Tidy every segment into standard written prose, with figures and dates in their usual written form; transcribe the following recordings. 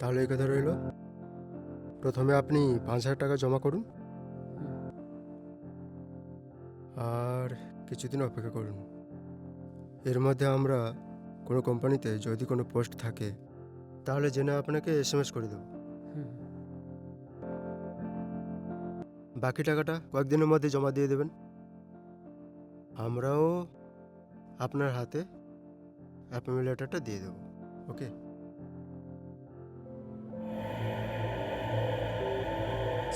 তাহলে এই কথা রইল, প্রথমে আপনি 5,000 টাকা জমা করুন আর কিছুদিন অপেক্ষা করুন। এর মধ্যে আমরা কোনো কোম্পানিতে যদি কোনো পোস্ট থাকে তাহলে জেনে আপনাকে SMS করে দেব। বাকি টাকাটা কয়েকদিনের মধ্যে জমা দিয়ে দেবেন। আমরাও আপনার হাতে অ্যাপয়েন্টমেন্ট লেটারটা দিয়ে দেব। ওকে?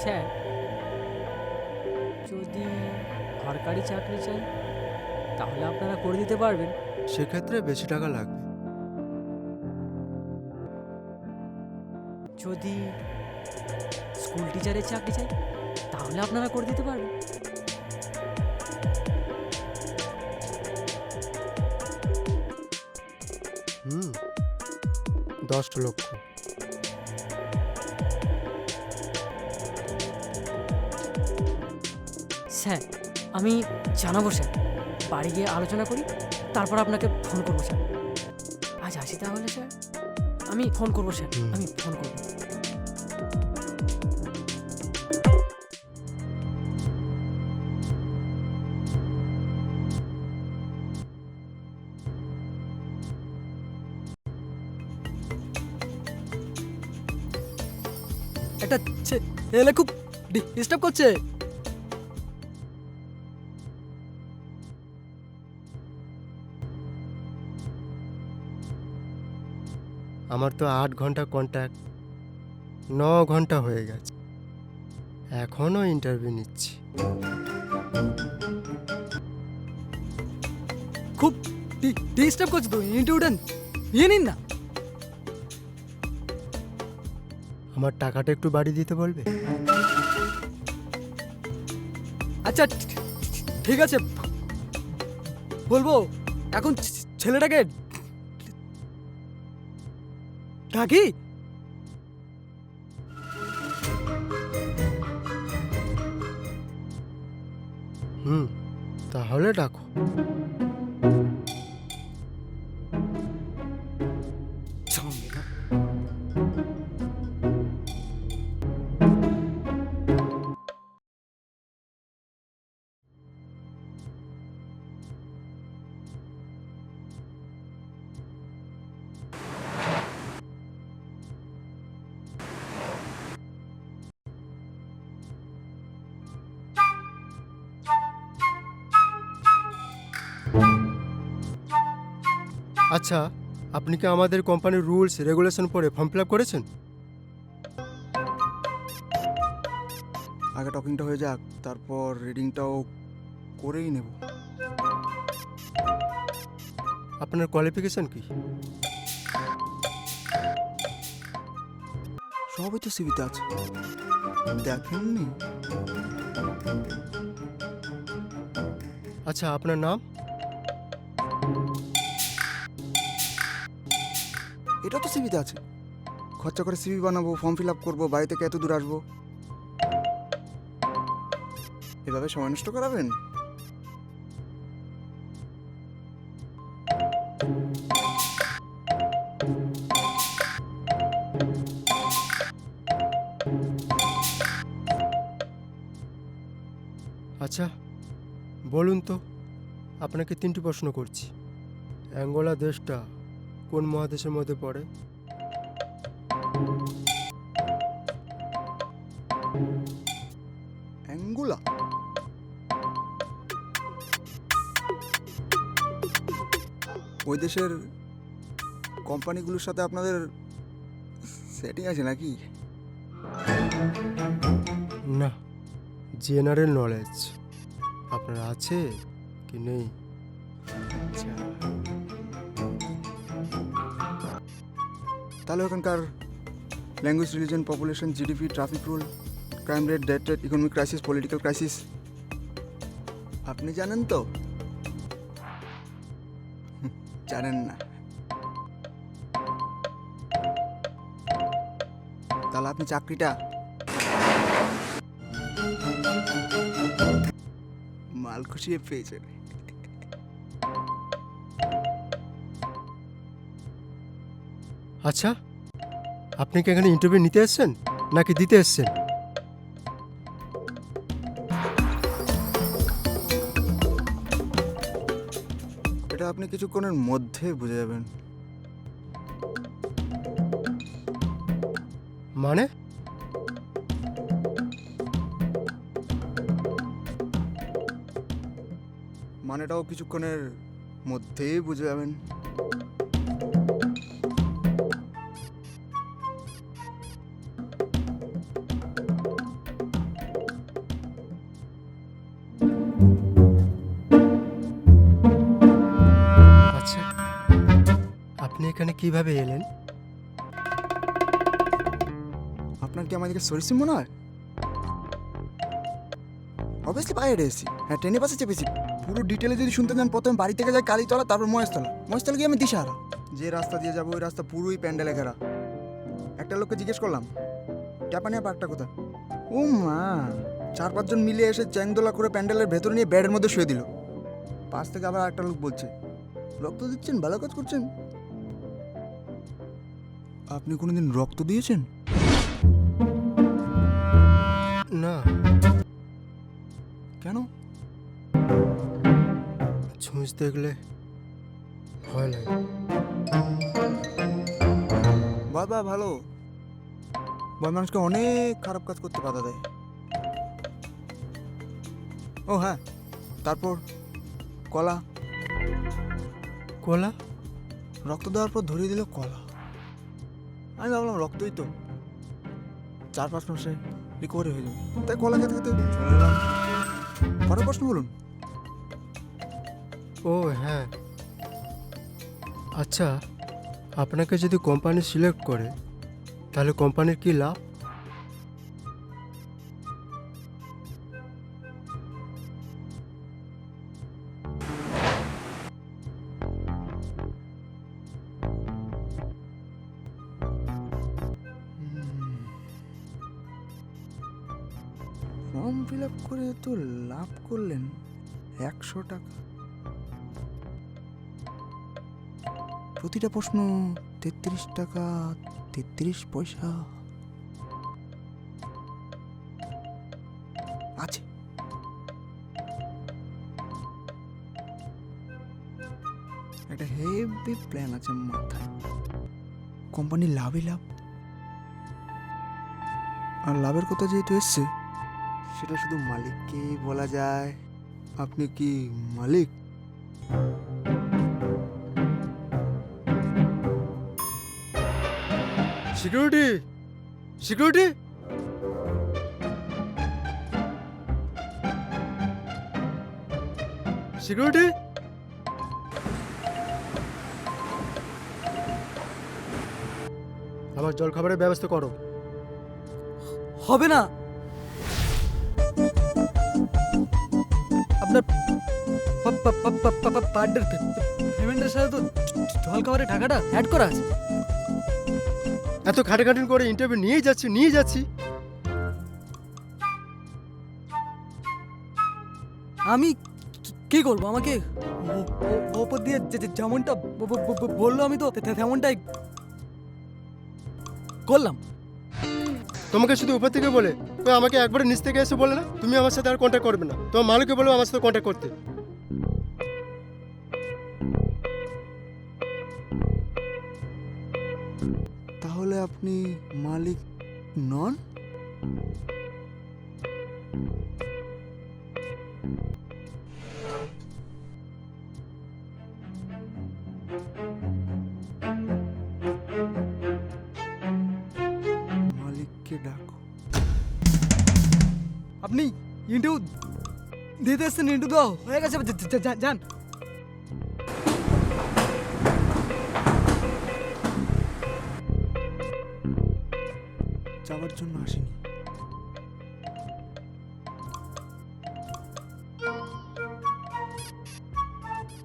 স্যার, যদি সরকারি চাকরি চাই তাহলে আপনারা করে দিতে পারবেন? সেক্ষেত্রে বেশি টাকা লাগবে। যদি স্কুল টিচারের চাকরি চাই তাহলে আপনারা করে দিতে পারবেন? হুম, 10 লক্ষ। স্যার, আমি জানাবো স্যার, বাড়ি গিয়ে আলোচনা করি, তারপর আপনাকে ফোন করবো স্যার। আজ আসি তাহলে স্যার, আমি ফোন করবো স্যার, আমি ফোন করবো। একটা ছেলে খুব ডিস্টার্ব করছে। আমার তো 8 ঘন্টা কন্ট্যাক্ট, 9 ঘন্টা হয়ে গেছে, এখনও ইন্টারভিউ নিচ্ছি। খুব ডিস্টার্ব করছে তো, ইন্টারভিউটা নিয়ে নিন না। আমার টাকাটা একটু বাড়িয়ে দিতে বলবে? আচ্ছা ঠিক আছে, বলবো। এখন ছেলেটাকে ডাকি? হুম, তাহলে ডাকো। আচ্ছা, আপনি কি আমাদের কোম্পানির রুলস রেগুলেশন পড়ে ফর্ম ফিল আপ করেছেন? আগে টকিংটা হয়ে যাক, তারপর রিডিংটাও করেই নেব। আপনার কোয়ালিফিকেশন কি? সবই তো সিভিতে আছে, দেখেননি? আচ্ছা, আপনার নাম? এটা তো সিভিতে আছে। খরচা করে সিভি বানাবো, ফর্ম ফিল আপ করবো, বাড়ি থেকে এত দূর আসবো, এভাবে সময় নষ্ট করাবেন? আচ্ছা, বলুন তো, আপনাকে 3টি প্রশ্ন করছি। অ্যাঙ্গোলা দেশটা কোন মহাদেশের মধ্যে পড়ে? অ্যাঙ্গুলা? ওই দেশের কোম্পানিগুলোর সাথে আপনাদের সেটিং আছে নাকি? না, জেনারেল নলেজ আপনার আছে কি নেই? আচ্ছা, তাহলে ওখানকার language, religion, population, GDP, traffic rule, crime rate, death rate, economic crisis, political crisis আপনি জানেন তো? জানেন না? তাহলে আপনি চাকরিটা মাল খুশিয়ে পেয়েছেন। আচ্ছা, আপনি কি এখানে ইন্টারভিউ নিতে এসেছেন নাকি দিতে এসেছেন? এটা আপনি কিছুক্ষণের মধ্যে বুঝে যাবেন। মানে মানেটাও কিছুক্ষণের মধ্যেই বুঝে যাবেন। আচ্ছা, আপনি এখানে কিভাবে এলেন? আপনার কি আমাদেরকে সরিষি মনে হয়? অবভিয়াসলি বাইরে এসেছি, হ্যাঁ ট্রেনে বাসে চেপেছি। পুরো ডিটেলে যদি শুনতে চান, প্রথমে বাড়ি থেকে যাই কালীতলা, তারপর মহেশতলা। মহেশতলা গিয়ে আমি দিশাহারা। যে রাস্তা দিয়ে যাবো ওই রাস্তা পুরোই প্যান্ডেলে ঘেরা। একটা লোককে জিজ্ঞেস করলাম জাপানিয়া পার্কটা কোথায়। ও মা, 4-5 জন মিলে এসে চ্যাংদোলা করে প্যান্ডেলের ভেতরে নিয়ে বেডের মধ্যে শুয়ে দিল। পাশ থেকে আবার একটা লোক বলছে, রক্ত দিচ্ছেন, ভালো কাজ করছেন। আপনি কোনোদিন রক্ত দিয়েছেন? না। কেন? ছুঁচ দেখলে ভয় লাগে। বাবা ভালো, ভয় মানুষকে অনেক খারাপ কাজ করতে বাধা দেয়। ও হ্যাঁ, তারপর কলা। কলা? রক্ত দেওয়ার পর ধরিয়ে দিল কলা। আমি ভাবলাম রক্তই তো, 4-5 মাসে রিকভারি হয়ে যাবে, তাই কলা খেতে খেতে চলে এলাম। পরের প্রশ্ন বলুন। ও হ্যাঁ, আচ্ছা, আপনাকে যদি কোম্পানি সিলেক্ট করে তাহলে কোম্পানির কি লাভ? ফর্ম ফিল আপ করে তো লাভ করলেন 100 টাকা। প্রতিটা প্রশ্ন 33 টাকা 33 পয়সা আছে। একটা হেভি প্ল্যান আছে মাথায়। কোম্পানির লাভই লাভ, আর লাভের কথা যেহেতু এসছে, সেটা শুধু মালিককেই বলা যায়। আপনি কি মালিক? Security, security, security. আমার জল খাবারের ব্যবস্থা করো। হবে না। আপনার পার্টনার পেমেন্টের সাথে তো জল খাবারের টাকাটা অ্যাড করা আছে। এত খাটাখাটুন করে ইন্টারভিউ নিয়েই যাচ্ছি। আমি কি করব? আমাকে ওপর দিয়ে যেমনটা বললো আমি তো তেমনটাই করলাম। তোমাকে শুধু উপর থেকে বলে, তো আমাকে একবারে নিচ থেকে এসে বলে না তুমি আমার সাথে আর কন্ট্যাক্ট করবে না। তোমার মালিককে বলো আমার সাথে কন্ট্যাক্ট করতে। তাহলে আপনি মালিক নন? মালিককে ডাকো। আপনি ইন্টারভিউ দিতে এসছেন, ইন্টারভিউ দাও হয়ে গেছে, যান। যাওয়ার জন্য আসিনি।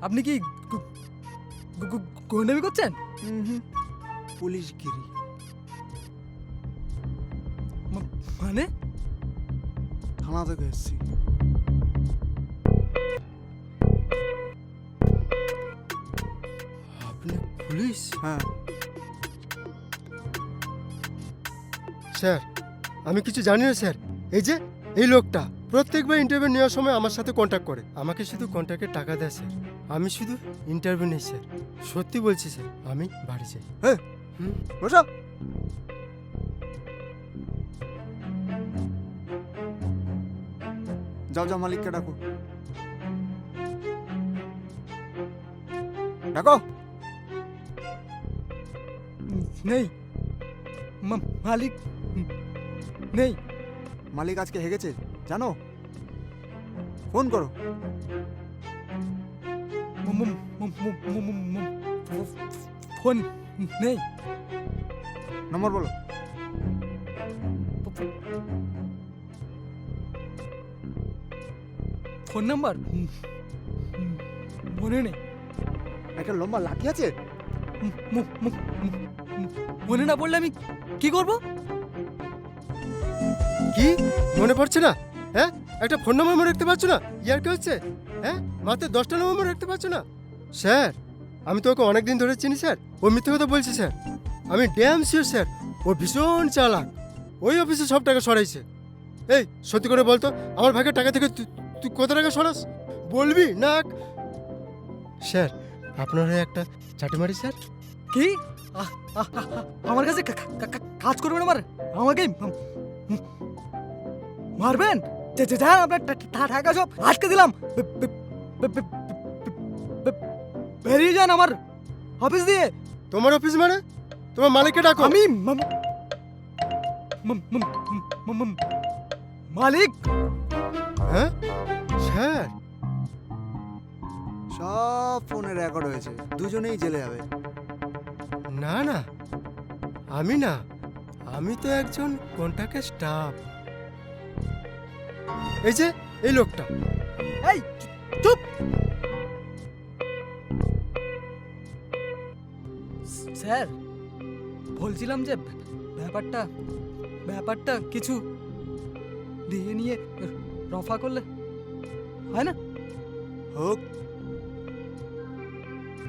আপনি কি গোন্ডামি করছেন? পুলিশগিরি। মানে থানা থেকে এসেছি। আপনি পুলিশ? হ্যাঁ, স্যার আমি কিছু জানি না স্যার। এই যে এই লোকটা প্রত্যেকবার ইন্টারভিউ নেওয়ার সময় আমার সাথে কন্ট্যাক্ট করে, আমাকে শুধু কন্ট্যাক্টের টাকা দেয় স্যার। আমি শুধু ইন্টারভিউ নেই স্যার, সত্যি বলছি স্যার, আমি বাড়ি যাই। হ্যাঁ হুম, বসো। যাও যাও, মালিককে ডাকো। ডাকো। নেই মালিক নেই। মালিক আজকে হেগেছে জানো, ফোন করো। ফোন নেই। নম্বর বলো। ফোন নাম্বার মনে নেই। একটা লম্বা লাঠি আছে। মনে না পড়লে আমি কি করব? কি মনে পড়ছে না? হ্যাঁ, একটা ফোন নম্বর মনে রাখতে পারছো না? ইয়ার কি হচ্ছে? হ্যাঁ, মাত্র 10টা নম্বর মনে রাখতে পারছো না? স্যার আমি তো ওকে অনেক দিন ধরে চিনি স্যার, ও মিথ্যে কথা বলছে স্যার। আমি ড্যাম শিওর স্যার, ও ভীষণ চালাক, ওই অফিসে সব টাকা সরাইছে। এই সত্যি করে বলতো, আমার ভাগের টাকা থেকে তুই কত টাকা সরাস? বলবি না? স্যার আপনার হয়ে একটা চাটি মারি স্যার। কি আমার কাছে কাজ করবেন? আমাকে মারবেন? যা আপনার টাকা সব আটকে দিলাম, বেরিয়ে যান আমার অফিস দিয়ে। তোমার অফিস মানে? তোমার মালিককে ডাকো। আমি মালিক? হ্যাঁ স্যার, সব ফোনে রেকর্ড হয়েছে, দুজনেই জেলে যাবে। না না, আমি না, আমি তো একজন কন্ট্রাক্টের স্টাফ। এই যে এই লোকটা। এই চুপ। স্যার বলছিলাম যে ব্যাপারটা কিছু দিয়ে নিয়ে রফা করলে হয় না? হোক,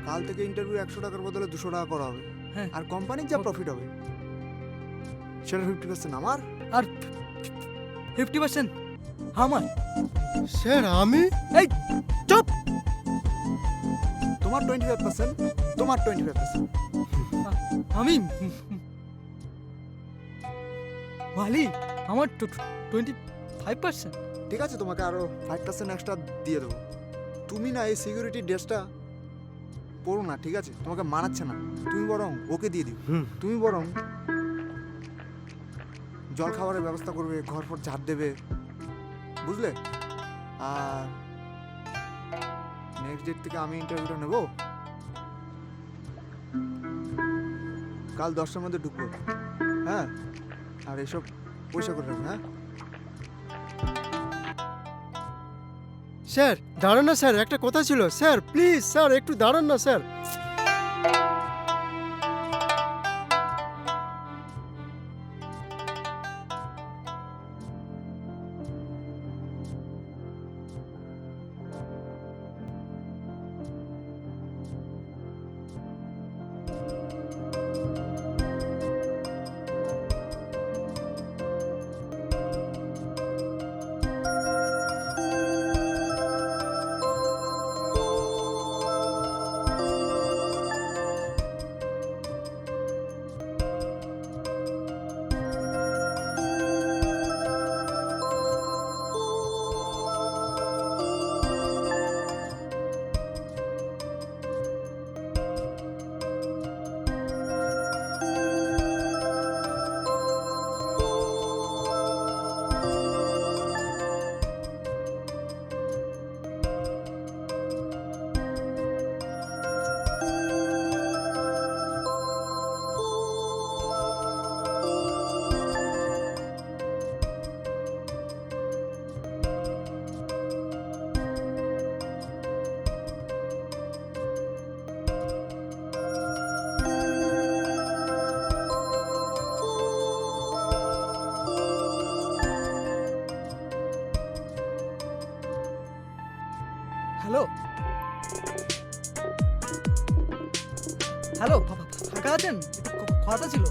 কাল থেকে ইন্টারভিউ 100 টাকার বদলে 200 টাকা করা হবে। হ্যাঁ। আর কোম্পানির যা প্রফিট হবে সেটা 50% আমার। আর 50% আমার। স্যার আমি? এই চুপ। তোমার 25%, তোমার 25%। আমি মালিক, আমার 25%। ঠিক আছে, তোমাকে আরো 5% এক্সট্রা দিয়ে দেবো। তুমি না এই সিকিউরিটি ড্রেসটা পড়ো না, ঠিক আছে? তোমাকে মানাচ্ছে না, তুমি বরং ওকে দিয়ে দিও। হুম। তুমি বরং জল খাবারের ব্যবস্থা করবে, ঘর ফর ঝাড় দেবে, বুঝলে? আর নেক্সট ডেট থেকে আমি ইন্টারভিউটা নেব। কাল 10টার মধ্যে ঢুকবো, হ্যাঁ? আর এসব পয়সা করে রাখবে, হ্যাঁ? স্যার দাঁড়ান না স্যার, একটা কথা ছিল স্যার, প্লিজ স্যার একটু দাঁড়ান না স্যার। হ্যালো হ্যালো, ফাঁকা আছেন? একটু কথা ছিল।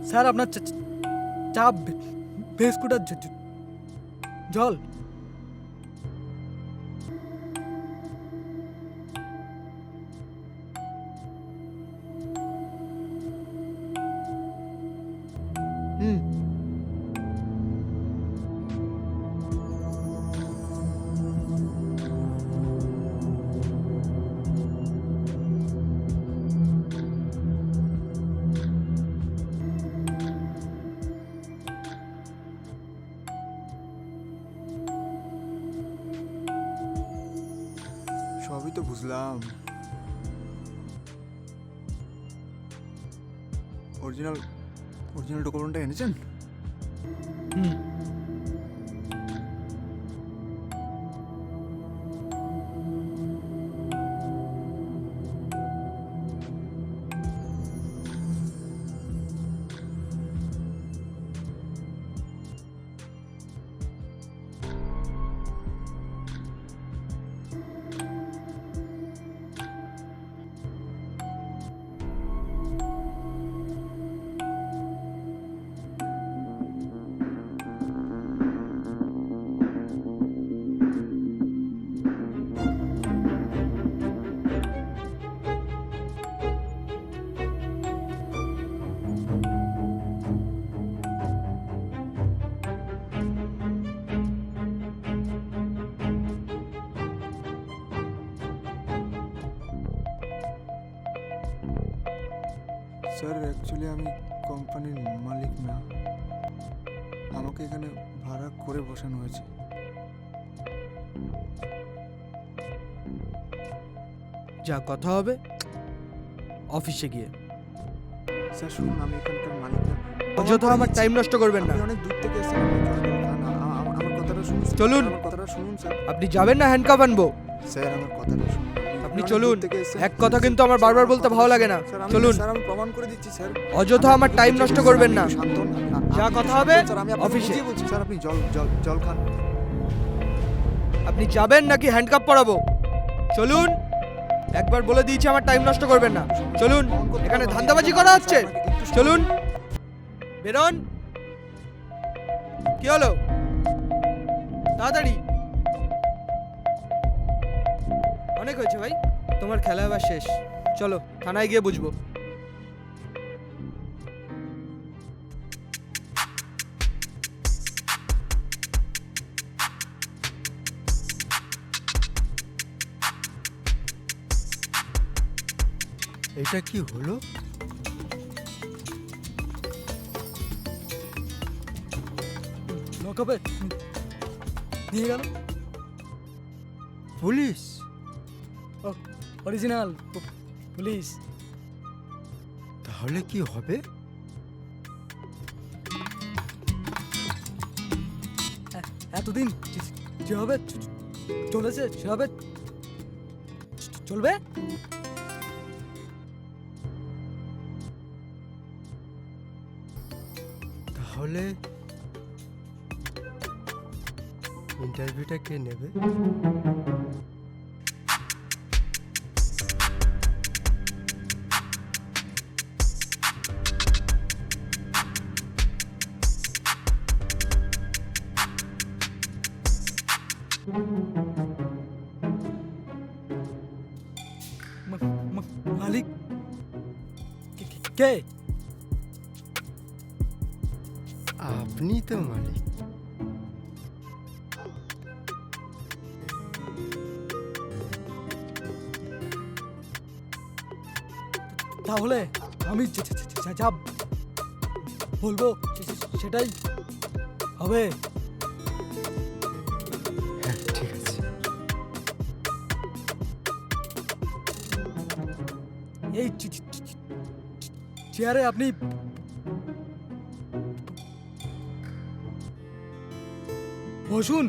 স্যার আপনার চা বিস্কুট আর জল। হুম। সবই তো বুঝলাম। অরিজিনাল অরিজিনাল ডকুমেন্টটা এনেছেন? হুম। স্যার অ্যাকচুয়ালি আমি কোম্পানির মালিক না, আমাকে এখানে ভাড়া করে বসানো হয়েছে। যা কথা হবে অফিসে গিয়ে। স্যার শুনুন, আমি এখানকার মালিক না। অযথা আমার টাইম নষ্ট করবেন না। আপনি অনেক দূর থেকে এসেছেন, আপনি আমার কথাটা শুনুন স্যার। চলুন। আমার কথাটা শুনুন স্যার। আপনি যাবেন না হ্যান্ডকাপ আনবো? স্যার আমার কথাটা শুনুন। আপনি অনেক চলুন। দূর থেকে এসেছেন। এক কথা কিন্তু আমার বারবার বলতে ভালো লাগে না। স্যার, চলুন। স্যার আমি প্রমাণ করে দিচ্ছি স্যার। অযথা আমার টাইম নষ্ট করবেন না। শান্ত হন। যা আপনি কথা শান্ত হবে হন, স্যার, আমি আপনাকে অফিসে। বুঝিয়ে বলছি স্যার। আপনি জল জল জল খান। আপনি যাবেন নাকি হ্যান্ডকাপ পরাবো? চলুন। একবার বলে দিয়েছি আমার টাইম নষ্ট করবেন না। চলুন। এখানে ধান্দাবাজি করা হচ্ছে। চলুন। বেরোন। কি হলো? তাড়াতাড়ি। অনেক হয়েছে ভাই, তোমার খেলা এবার শেষ। চলো থানায় গিয়ে বুঝবো। এটা কি হলো? লকআপে নিয়ে গেল। পুলিশ? Original police. তাহলে কি হবে? এতদিন যেভাবে চলেছে সেভাবে চলবে। তাহলে ইন্টারভিউটা কে নেবে? মালিক কে? আপনি তো মালিক। তাহলে আমি যা বলবো সেটাই হবে। হ্যাঁ ঠিক আছে। এই চেয়ারে আপনি বসুন।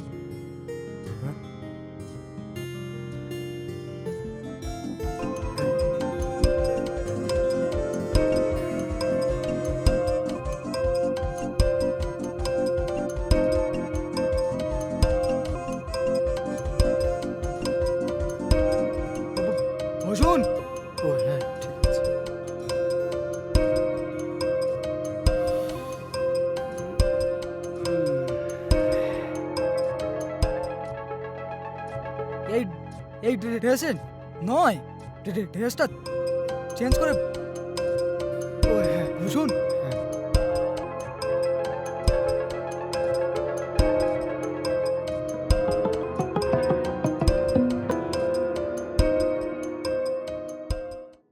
বসুন। ও হ্যাঁ ঠিক আছে। ড্রেসে নয়, ড্রেসটা চেঞ্জ করে ও হ্যাঁ শুন